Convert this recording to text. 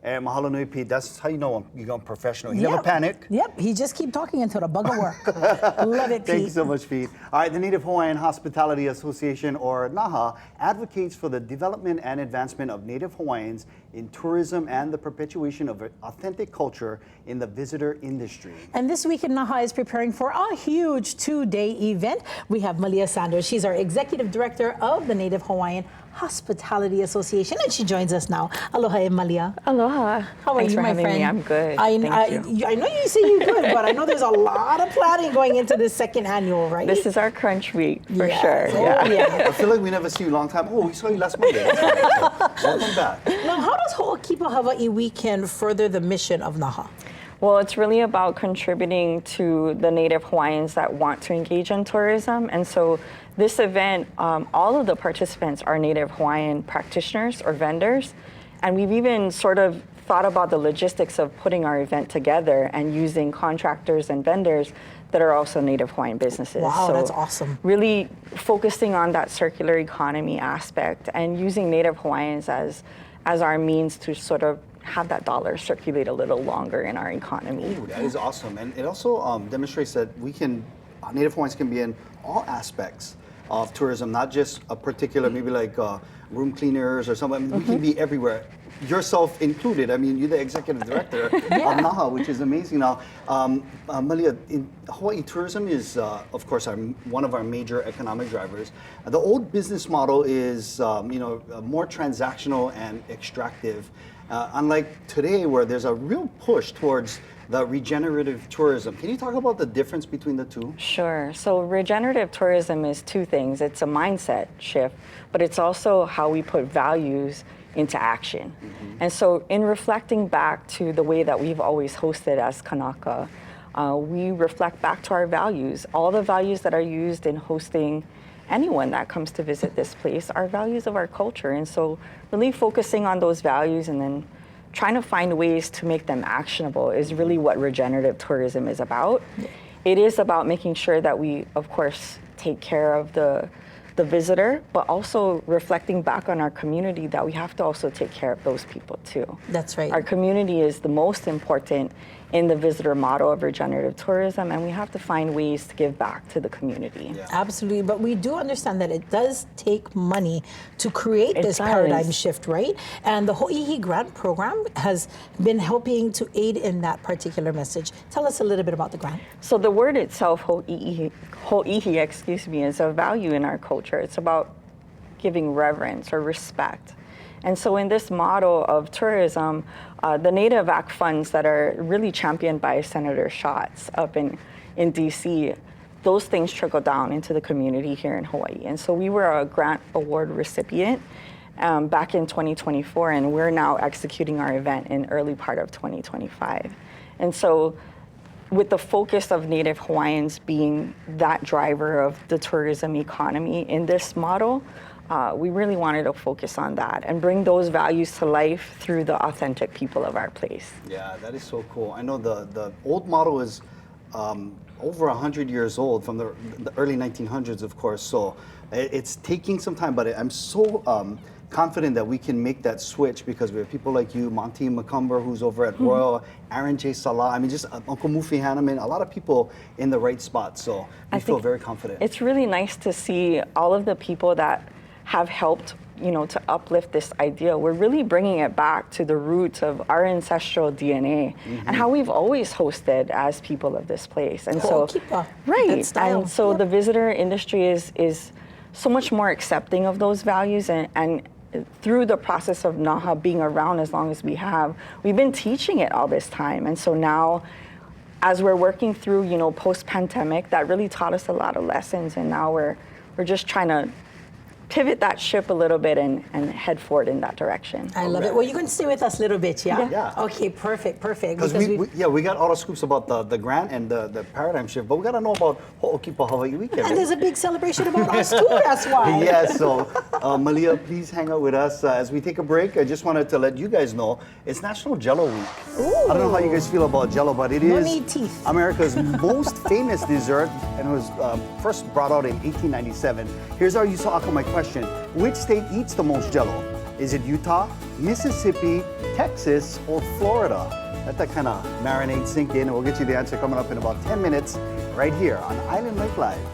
And mahalo nui, Pete. That's how you know you're going professional. You never panic. Yep, he just keep talking until the bugger work. Love it, Pete. Thank you so much, Pete. All right, the Native Hawaiian Hospitality Association, or NaHHA, advocates for the development and advancement of Native Hawaiians in tourism and the perpetuation of authentic culture in the visitor industry. And this weekend, NaHHA is preparing for a huge 2-day event. We have Malia Sanders. She's our Executive Director of the Native Hawaiian Hospitality Association, and she joins us now. Aloha, Malia. Aloha. How are Thanks you, for my having friend? Me. I'm good. I know you say you're good, but I know there's a lot of planning going into this second annual, right? This is our crunch week for sure. Oh, yeah. I feel like we never see you a long time. Oh, we saw you last Monday. Welcome back. Now, how does Ho'okipa Hawai'i Weekend further the mission of NaHHA? Well, it's really about contributing to the Native Hawaiians that want to engage in tourism. And so this event, all of the participants are Native Hawaiian practitioners or vendors. And we've even sort of thought about the logistics of putting our event together and using contractors and vendors that are also Native Hawaiian businesses. Wow, so that's awesome. Really focusing on that circular economy aspect and using Native Hawaiians as our means to sort of have that dollar circulate a little longer in our economy. Ooh, that is awesome. And it also demonstrates that Native Hawaiians can be in all aspects of tourism, not just a particular, maybe like room cleaners or something. We can be everywhere, yourself included. I mean, you're the Executive Director of NaHHA, which is amazing. Now, Malia, in Hawaii, tourism is, of course, one of our major economic drivers. The old business model is, more transactional and extractive. Unlike today, where there's a real push towards the regenerative tourism. Can you talk about the difference between the two? Sure. So regenerative tourism is two things. It's a mindset shift, but it's also how we put values into action. And so in reflecting back to the way that we've always hosted as Kanaka, we reflect back to our values. All the values that are used in hosting anyone that comes to visit this place are values of our culture. And so really focusing on those values and then trying to find ways to make them actionable is really what regenerative tourism is about. It is about making sure that we, of course, take care of the visitor, but also reflecting back on our community that we have to also take care of those people too. That's right. Our community is the most important in the visitor model of regenerative tourism, and we have to find ways to give back to the community. Yeah. Absolutely, but we do understand that it does take money to create this paradigm shift, right? And the hōʻihi grant program has been helping to aid in that particular message. Tell us a little bit about the grant. So the word itself, hōʻihi, is a value in our culture. It's about giving reverence or respect. And so in this model of tourism, the Native Act funds that are really championed by Senator Schatz up in DC, those things trickle down into the community here in Hawaii. And so we were a grant award recipient back in 2024, and we're now executing our event in early part of 2025. And so with the focus of Native Hawaiians being that driver of the tourism economy in this model, we really wanted to focus on that and bring those values to life through the authentic people of our place. Yeah, that is so cool. I know the old model is over 100 years old, from the early 1900s, of course. So it's taking some time, but I'm so confident that we can make that switch because we have people like you, Monty McCumber, who's over at Royal, Aaron J. Salah, I mean, just Uncle Mufi Hanneman, a lot of people in the right spot. So we feel very confident. It's really nice to see all of the people that have helped, to uplift this idea. We're really bringing it back to the roots of our ancestral DNA and how we've always hosted as people of this place. And so, right, and so the visitor industry is so much more accepting of those values, and through the process of NaHHA being around as long as we have, we've been teaching it all this time. And so now, as we're working through, post-pandemic, that really taught us a lot of lessons, and now we're just trying to pivot that ship a little bit and head forward in that direction. I love it. Well, you can stay with us a little bit, yeah? Yeah. Okay, perfect. Because we got all the scoops about the grant and the paradigm shift, but we got to know about Ho'okipa Hawai'i Weekend. And there's a big celebration about us too, that's why. Yeah, so Malia, please hang out with us. As we take a break, I just wanted to let you guys know, it's National Jell-O Week. Ooh. I don't know how you guys feel about Jell-O, but it no is need teeth. America's most famous dessert, and it was first brought out in 1897. Here's our Yusa'aka, my question. Which state eats the most Jell-O? Is it Utah, Mississippi, Texas, or Florida? Let that kind of marinate, sink in, and we'll get you the answer coming up in about 10 minutes right here on Island Lake Live.